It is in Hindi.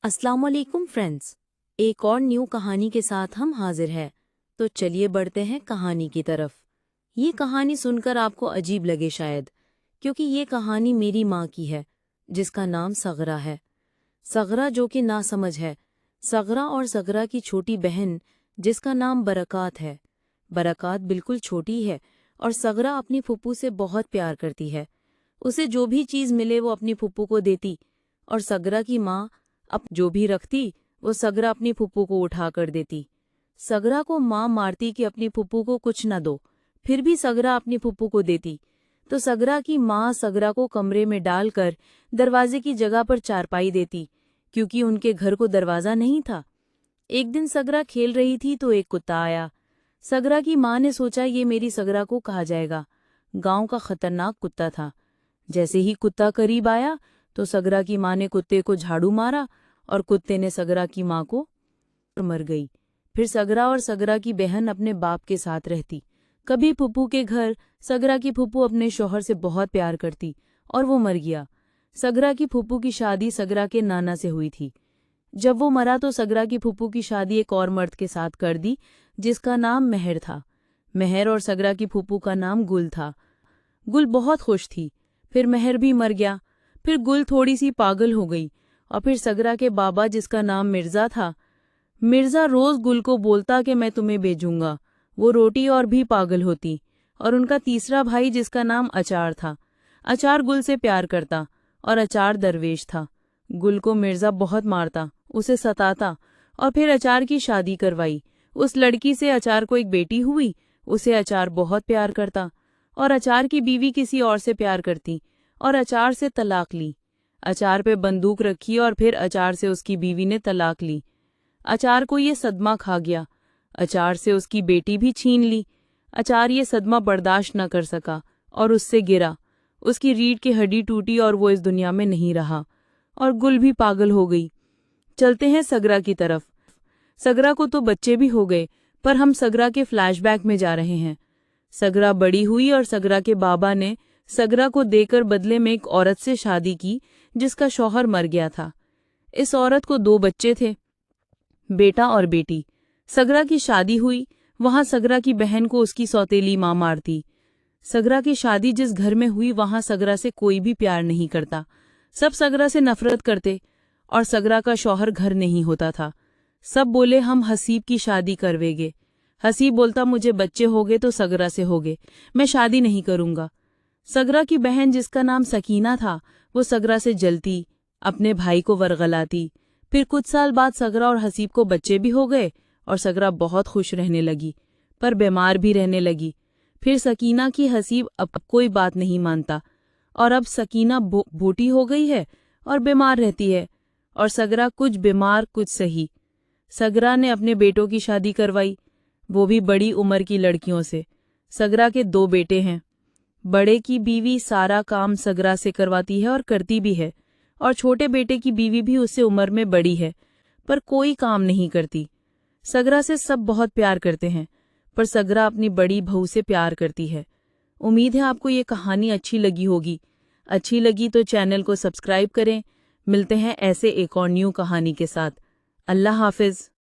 अस्सलामुअलैकुम फ्रेंड्स। एक और न्यू कहानी के साथ हम हाजिर हैं। तो चलिए बढ़ते हैं कहानी की तरफ। ये कहानी सुनकर आपको अजीब लगे शायद, क्योंकि ये कहानी मेरी माँ की है, जिसका नाम सगरा है। सगरा जो कि नासमझ है। सगरा और सगरा की छोटी बहन, जिसका नाम बरक़ात है। बरक़ात बिल्कुल छोटी है और सगरा अपनी फुप्पू से बहुत प्यार करती है। उसे जो भी चीज़ मिले वो अपनी फुप्पू को देती, और सगरा की माँ अब जो भी रखती वो सगरा अपनी फुप्पू को उठा कर देती। सगरा को माँ मारती कि अपनी फुप्पू को कुछ न दो, फिर भी सगरा अपनी फुप्पू को देती। तो सगरा की माँ सगरा को कमरे में डालकर दरवाजे की जगह पर चारपाई देती, क्योंकि उनके घर को दरवाज़ा नहीं था। एक दिन सगरा खेल रही थी तो एक कुत्ता आया। सगरा की माँ ने सोचा ये मेरी सगरा को कहा जाएगा। गांव का खतरनाक कुत्ता था। जैसे ही कुत्ता करीब आया तो सगरा की माँ ने कुत्ते को झाड़ू मारा और कुत्ते ने सगरा की माँ को मर गई। फिर सगरा और सगरा की बहन अपने बाप के साथ रहती। कभी फुप्पू के घर सगरा की फुप्पू अपने शौहर से बहुत प्यार करती और वो मर गया। सगरा की फुप्पू की शादी सगरा के नाना से हुई थी। जब वो मरा तो सगरा की फुप्पू की शादी एक और मर्द के साथ कर दी, जिसका नाम मेहर था। मेहर और सगरा की फुप्पू का नाम गुल था। गुल बहुत खुश थी। फिर मेहर भी मर गया। फिर गुल थोड़ी सी पागल हो गई और फिर सगरा के बाबा, जिसका नाम मिर्ज़ा था, मिर्ज़ा रोज़ गुल को बोलता कि मैं तुम्हें भेजूंगा। वो रोटी और भी पागल होती। और उनका तीसरा भाई, जिसका नाम अचार था, अचार गुल से प्यार करता और अचार दरवेश था। गुल को मिर्ज़ा बहुत मारता, उसे सताता और फिर अचार की शादी करवाई। उस लड़की से अचार को एक बेटी हुई। उसे अचार बहुत प्यार करता और अचार की बीवी किसी और से प्यार करती और अचार से तलाक ली। अचार पे बंदूक रखी और फिर अचार से उसकी बीवी ने तलाक ली। अचार को ये सदमा खा गया। अचार से उसकी बेटी भी छीन ली। अचार ये सदमा बर्दाश्त न कर सका और उससे गिरा। उसकी रीढ़ की हड्डी टूटी और वो इस दुनिया में नहीं रहा। और गुल भी पागल हो गई। चलते हैं सगरा की तरफ। सगरा को तो बच्चे भी हो गए, पर हम सगरा के फ्लैशबैक में जा रहे हैं। सगरा बड़ी हुई और सगरा के बाबा ने सगरा को देकर बदले में एक औरत से शादी की, जिसका शौहर मर गया था। इस औरत को 2 बच्चे थे, बेटा और बेटी। सगरा की शादी हुई, वहां सगरा की बहन को उसकी सौतेली माँ मारती। सगरा की शादी जिस घर में हुई वहां सगरा से कोई भी प्यार नहीं करता। सब सगरा से नफरत करते और सगरा का शौहर घर नहीं होता था। सब बोले हम हसीब की शादी करवेंगे। हसीब बोलता मुझे बच्चे होगे तो सगरा से होगे, मैं शादी नहीं करूंगा। सगरा की बहन, जिसका नाम सकीना था, वो सगरा से जलती, अपने भाई को वरगलाती। फिर कुछ साल बाद सगरा और हसीब को बच्चे भी हो गए और सगरा बहुत खुश रहने लगी, पर बीमार भी रहने लगी। फिर सकीना की हसीब अब कोई बात नहीं मानता और अब सकीना बूटी हो गई है और बीमार रहती है और सगरा कुछ बीमार कुछ सही। सगरा ने अपने बेटों की शादी करवाई, वो भी बड़ी उम्र की लड़कियों से। सगरा के 2 बेटे हैं। बड़े की बीवी सारा काम सगरा से करवाती है और करती भी है, और छोटे बेटे की बीवी भी उससे उम्र में बड़ी है, पर कोई काम नहीं करती। सगरा से सब बहुत प्यार करते हैं, पर सगरा अपनी बड़ी बहू से प्यार करती है। उम्मीद है आपको ये कहानी अच्छी लगी होगी। अच्छी लगी तो चैनल को सब्सक्राइब करें। मिलते हैं ऐसे एक और न्यू कहानी के साथ। अल्लाह हाफिज।